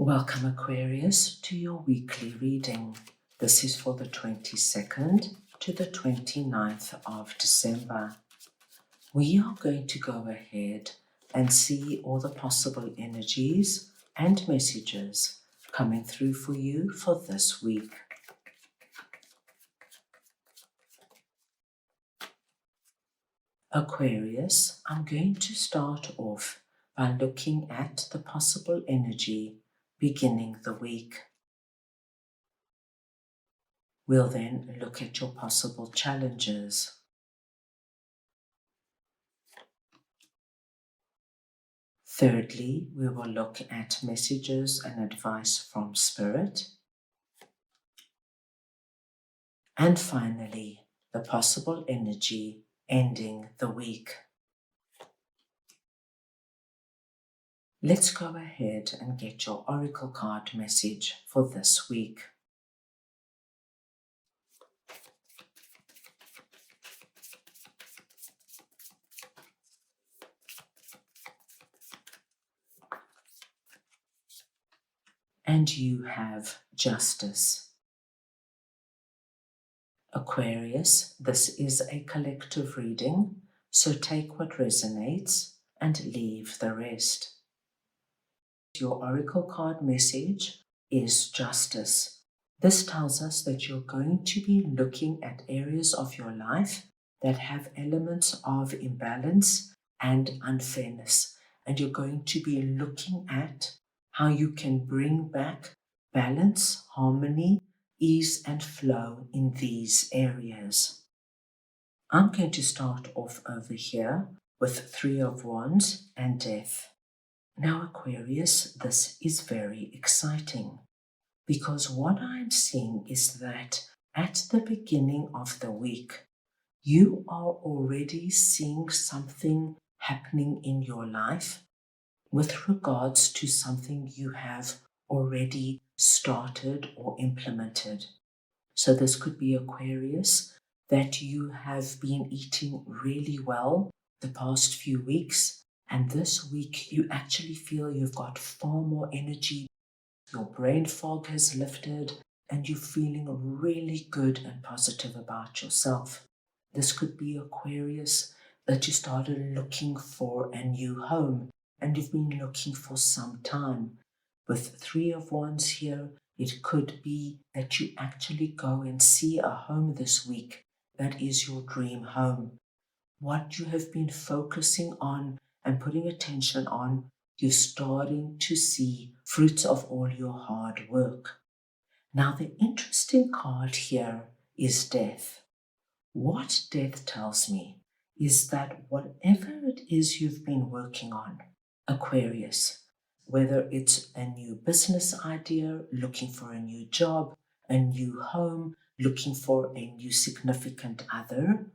Welcome, Aquarius, to your weekly reading. This is for the 22nd to the 29th of December. We are going to go ahead and see all the possible energies and messages coming through for you for this week. Aquarius, I'm going to start off by looking at the possible energy beginning the week. We'll then look at your possible challenges. Thirdly, we will look at messages and advice from Spirit. And finally, the possible energy ending the week. Let's go ahead and get your oracle card message for this week. And you have Justice. Aquarius, this is a collective reading, so take what resonates and leave the rest. Your oracle card message is Justice. This tells us that you're going to be looking at areas of your life that have elements of imbalance and unfairness, and you're going to be looking at how you can bring back balance, harmony, ease and flow in these areas. I'm going to start off over here with Three of Wands and Death. Now, Aquarius, this is very exciting because what I'm seeing is that at the beginning of the week, you are already seeing something happening in your life with regards to something you have already started or implemented. So this could be, Aquarius, that you have been eating really well the past few weeks, and this week you actually feel you've got far more energy, your brain fog has lifted, and you're feeling really good and positive about yourself. This could be, Aquarius, that you started looking for a new home, and you've been looking for some time. With Three of Wands here, it could be that you actually go and see a home this week that is your dream home. What you have been focusing on and putting attention on, you're starting to see fruits of all your hard work. Now, the interesting card here is Death. What Death tells me is that whatever it is you've been working on, Aquarius, whether it's a new business idea, looking for a new job, a new home, looking for a new significant other,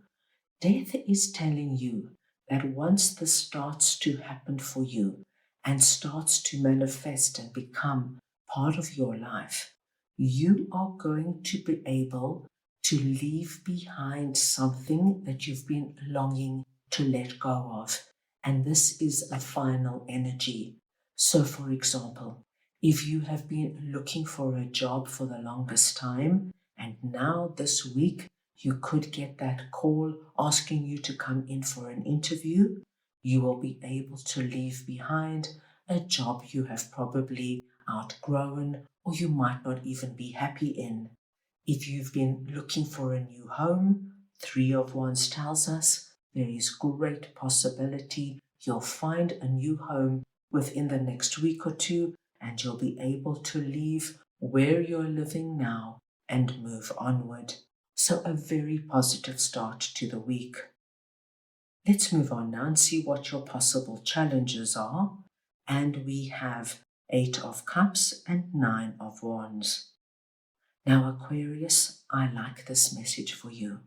Death is telling you that once this starts to happen for you and starts to manifest and become part of your life, you are going to be able to leave behind something that you've been longing to let go of. And this is a final energy. So, for example, if you have been looking for a job for the longest time, and now this week you could get that call asking you to come in for an interview, you will be able to leave behind a job you have probably outgrown or you might not even be happy in. If you've been looking for a new home, Three of Wands tells us there is great possibility you'll find a new home within the next week or two, and you'll be able to leave where you're living now and move onward. So a very positive start to the week. Let's move on now and see what your possible challenges are. And we have Eight of Cups and Nine of Wands. Now, Aquarius, I like this message for you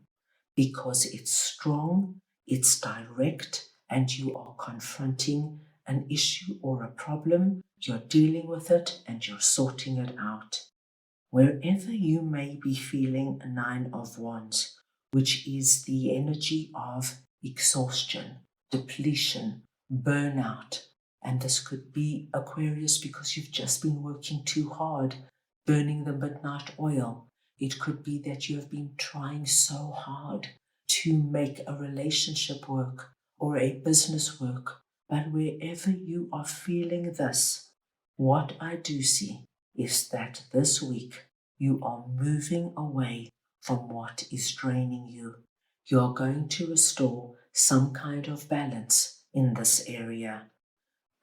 because it's strong, it's direct, and you are confronting an issue or a problem. You're dealing with it and you're sorting it out. Wherever you may be feeling a Nine of Wands, which is the energy of exhaustion, depletion, burnout, And this could be, Aquarius, because you've just been working too hard, burning the midnight oil. It could be that you have been trying so hard to make a relationship work or a business work. But wherever you are feeling this, what I do see is that this week you are moving away from what is draining you. You are going to restore some kind of balance in this area.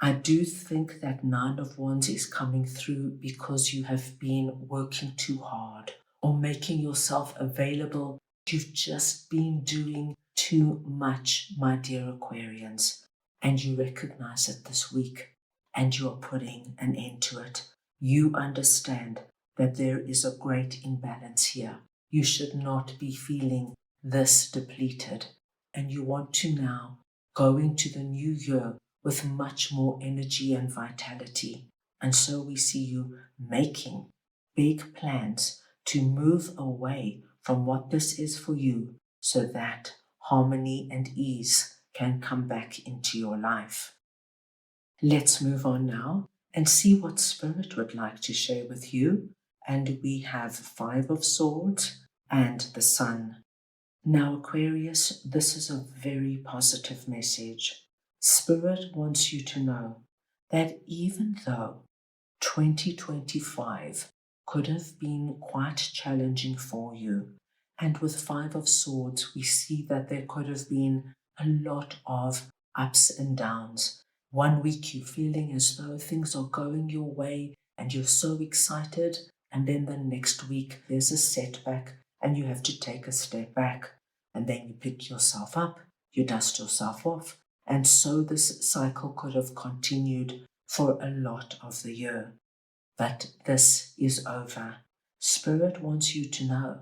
I do think that Nine of Wands is coming through because you have been working too hard or making yourself available. You've just been doing too much, my dear Aquarians, and you recognize it this week and you are putting an end to it. You understand that there is a great imbalance here. You should not be feeling this depleted, and you want to now go into the new year with much more energy and vitality. And so we see you making big plans to move away from what this is for you so that harmony and ease can come back into your life. Let's move on now and see what Spirit would like to share with you. And we have Five of Swords and the Sun. Now, Aquarius, this is a very positive message. Spirit wants you to know that even though 2025 could have been quite challenging for you, and with Five of Swords, we see that there could have been a lot of ups and downs. One week you're feeling as though things are going your way and you're so excited, and then the next week there's a setback and you have to take a step back. And then you pick yourself up, you dust yourself off. And so this cycle could have continued for a lot of the year. But this is over. Spirit wants you to know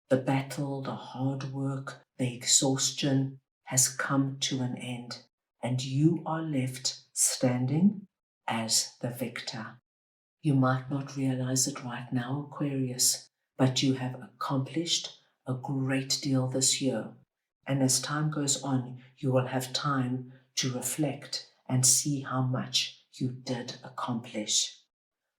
the battle, the hard work, the exhaustion has come to an end, and you are left standing as the victor. You might not realize it right now, Aquarius, but you have accomplished a great deal this year. And as time goes on, you will have time to reflect and see how much you did accomplish.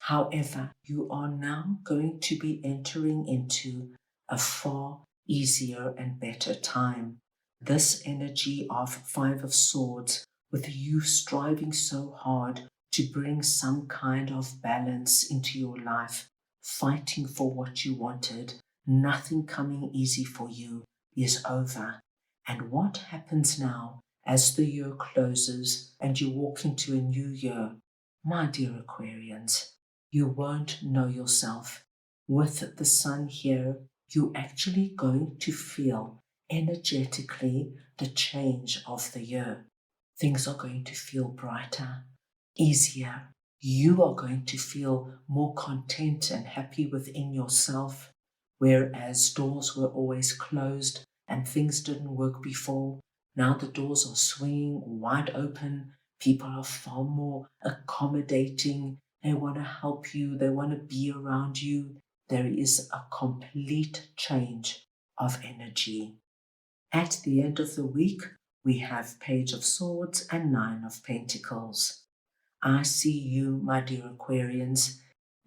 However, you are now going to be entering into a far easier and better time. This energy of Five of Swords, with you striving so hard to bring some kind of balance into your life, fighting for what you wanted, nothing coming easy for you, is over. And what happens now as the year closes and you walk into a new year? My dear Aquarians, you won't know yourself. With the Sun here, you're actually going to feel energetically the change of the year. Things are going to feel brighter, easier. You are going to feel more content and happy within yourself, whereas doors were always closed and things didn't work before. Now the doors are swinging wide open. People are far more accommodating. They want to help you. They want to be around you. There is a complete change of energy. At the end of the week, we have Page of Swords and Nine of Pentacles. I see you, my dear Aquarians,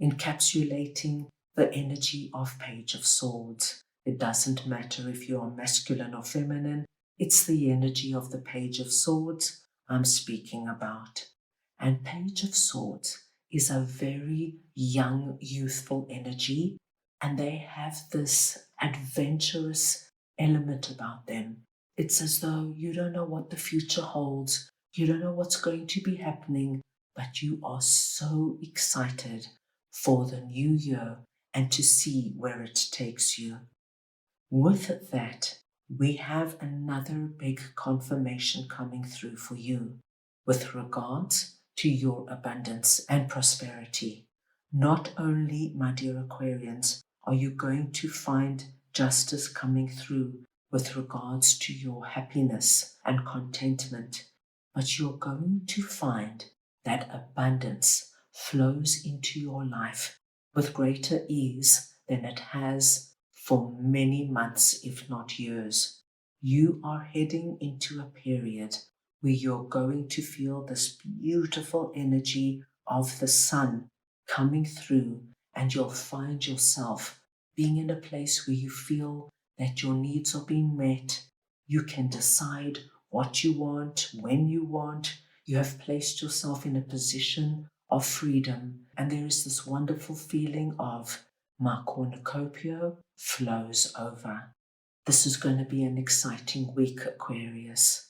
encapsulating the energy of Page of Swords. It doesn't matter if you are masculine or feminine. It's the energy of the Page of Swords I'm speaking about. And Page of Swords is a very young, youthful energy, and they have this adventurous element about them. It's as though you don't know what the future holds. You don't know what's going to be happening, but you are so excited for the new year and to see where it takes you. With that, we have another big confirmation coming through for you with regards to your abundance and prosperity. Not only, my dear Aquarians, are you going to find justice coming through with regards to your happiness and contentment, but you're going to find that abundance flows into your life with greater ease than it has for many months, if not years. You are heading into a period where you're going to feel this beautiful energy of the sun coming through, and you'll find yourself being in a place where you feel that your needs are being met. You can decide what you want, when you want. You have placed yourself in a position of freedom, and there is this wonderful feeling of my cornucopia flows over. This is going to be an exciting week, Aquarius.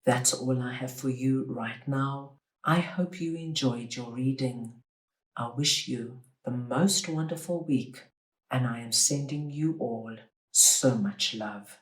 That's all I have for you right now. I hope you enjoyed your reading. I wish you the most wonderful week, and I am sending you all so much love.